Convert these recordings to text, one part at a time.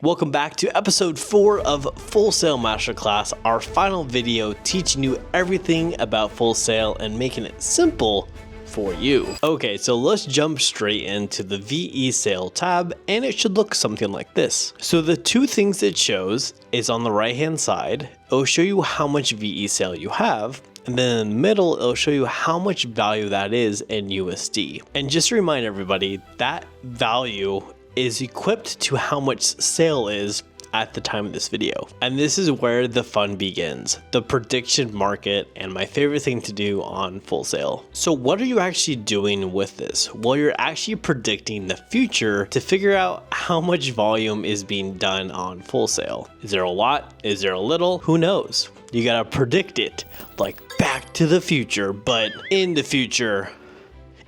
Welcome back to episode 4 of veSAIL Masterclass, our final video teaching you everything about veSAIL and making it simple for you. Okay, so let's jump straight into the veSAIL tab, and it should look something like this. So the two things it shows is on the right hand side, it'll show you how much veSAIL you have, and then in the middle, it'll show you how much value that is in USD. And just to remind everybody, that value is equipped to how much SAIL is at the time of this video. And this is where the fun begins, the prediction market, and my favorite thing to do on veSAIL. So what are you actually doing with this? Well, you're actually predicting the future to figure out how much volume is being done on veSAIL. Is there a lot? Is there a little? Who knows? You gotta predict it, like Back to the Future, but in the future.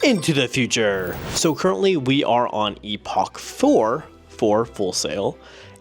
Into the future. So currently we are on epoch 4 for veSAIL,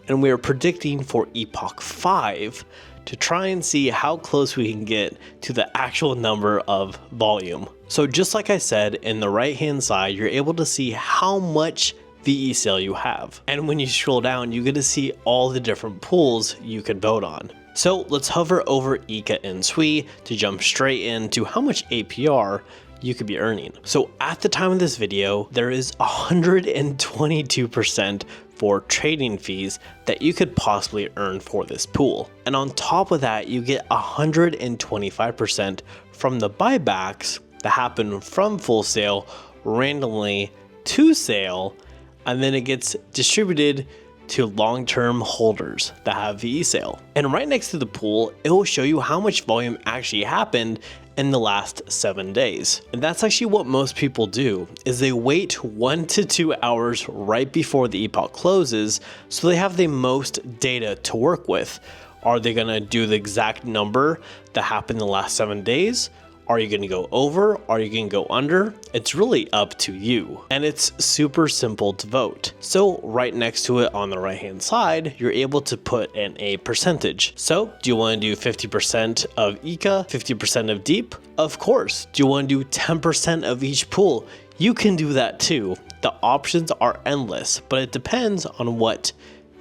and we are predicting for epoch 5 to try and see how close we can get to the actual number of volume. So just like I said, in the right hand side, you're able to see how much veSAIL you have. And when you scroll down, you get to see all the different pools you can vote on. So let's hover over ECA and SWI to jump straight into how much APR you could be earning. So at the time of this video, there is 122% for trading fees that you could possibly earn for this pool. And on top of that, you get 125% from the buybacks that happen from veSAIL randomly to SAIL, and then it gets distributed to long-term holders that have veSAIL. And right next to the pool, it will show you how much volume actually happened in the last 7 days. And that's actually what most people do, is they wait 1 to 2 hours right before the epoch closes so they have the most data to work with. Are they gonna do the exact number that happened in the last 7 days? Are you gonna go over? Are you gonna go under? It's really up to you. And it's super simple to vote. So right next to it on the right hand side, you're able to put in a percentage. So do you wanna do 50% of ECA, 50% of deep? Of course. Do you wanna do 10% of each pool? You can do that too. The options are endless, but it depends on what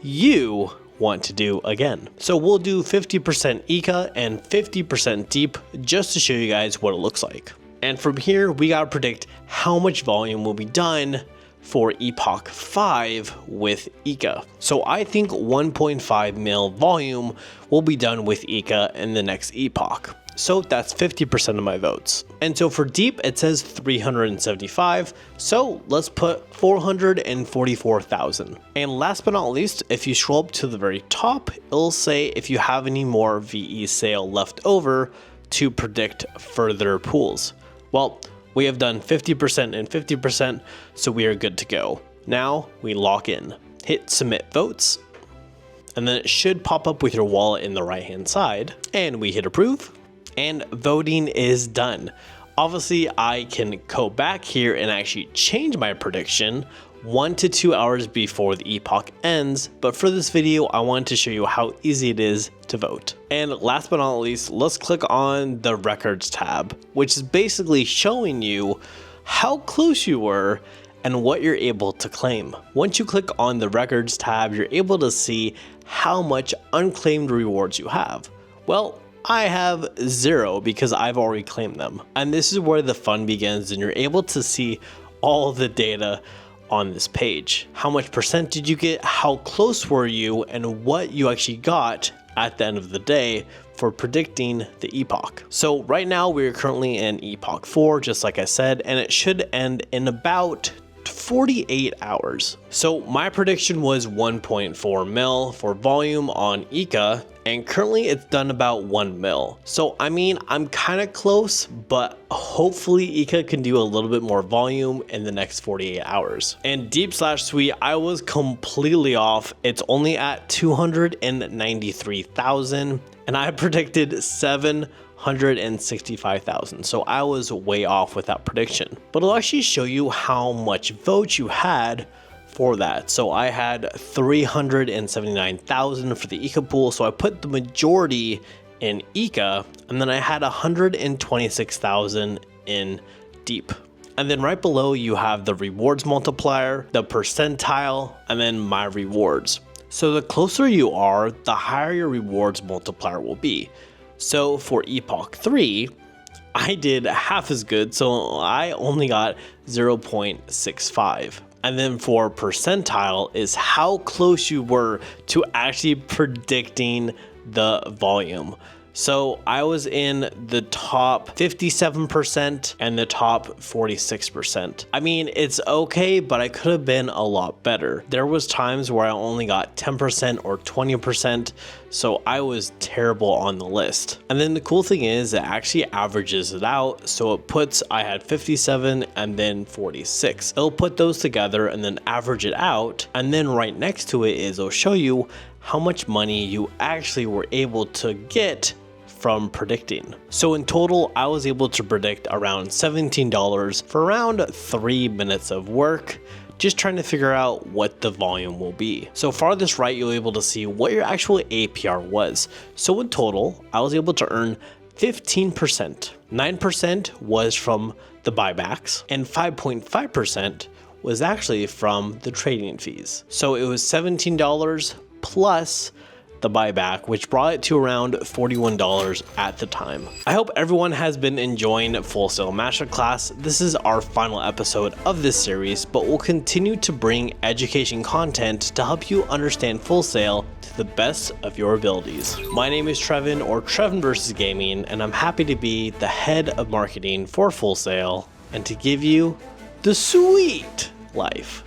you want to do again. So we'll do 50% ECA and 50% deep just to show you guys what it looks like. And from here, we gotta predict how much volume will be done for epoch 5 with ECA. So I think 1.5 mil volume will be done with ECA in the next epoch. So that's 50% of my votes. And so for deep, it says 375. So let's put 444,000. And last but not least, if you scroll up to the very top, it'll say if you have any more veSAIL left over to predict further pools. Well, we have done 50% and 50%, so we are good to go. Now we lock in, hit submit votes, and then it should pop up with your wallet in the right hand side, and we hit approve. And voting is done. Obviously, I can go back here and actually change my prediction 1 to 2 hours before the epoch ends, but for this video, I wanted to show you how easy it is to vote. And last but not least, let's click on the records tab, which is basically showing you how close you were and what you're able to claim. Once you click on the records tab, you're able to see how much unclaimed rewards you have. Well, I have 0 because I've already claimed them. And this is where the fun begins, and you're able to see all the data on this page. How much percent did you get? How close were you? And what you actually got at the end of the day for predicting the epoch. So right now we're currently in epoch 4, just like I said, and it should end in about 48 hours. So my prediction was 1.4 mil for volume on ECA, and currently it's done about 1 mil. So I mean, I'm kind of close, but hopefully ECA can do a little bit more volume in the next 48 hours. And deep/SWI, I was completely off. It's only at 293,000, and I predicted 765,000. So I was way off with that prediction, but it'll actually show you how much votes you had for that. So I had 379,000 for the ECA pool. So I put the majority in ECA, and then I had 126,000 in deep. And then right below you have the rewards multiplier, the percentile, and then my rewards. So the closer you are, the higher your rewards multiplier will be. So for Epoch 3, I did half as good, so I only got 0.65. And then for percentile is how close you were to actually predicting the volume. So I was in the top 57% and the top 46%. I mean, it's okay, but I could have been a lot better. There was times where I only got 10% or 20%, so I was terrible on the list. And then the cool thing is it actually averages it out, so it puts, I had 57 and then 46. It'll put those together and then average it out, and then right next to it is it'll show you how much money you actually were able to get from predicting. So in total, I was able to predict around $17 for around 3 minutes of work, just trying to figure out what the volume will be. So farthest right, you'll be able to see what your actual APR was. So in total, I was able to earn 15%. 9% was from the buybacks, and 5.5% was actually from the trading fees. So it was $17 plus the buyback, which brought it to around $41 at the time. I hope everyone has been enjoying veSAIL Masterclass. This is our final episode of this series, but we'll continue to bring education content to help you understand veSAIL to the best of your abilities. My name is Trevin, or Trevin vs Gaming, and I'm happy to be the head of marketing for veSAIL and to give you the sweet life.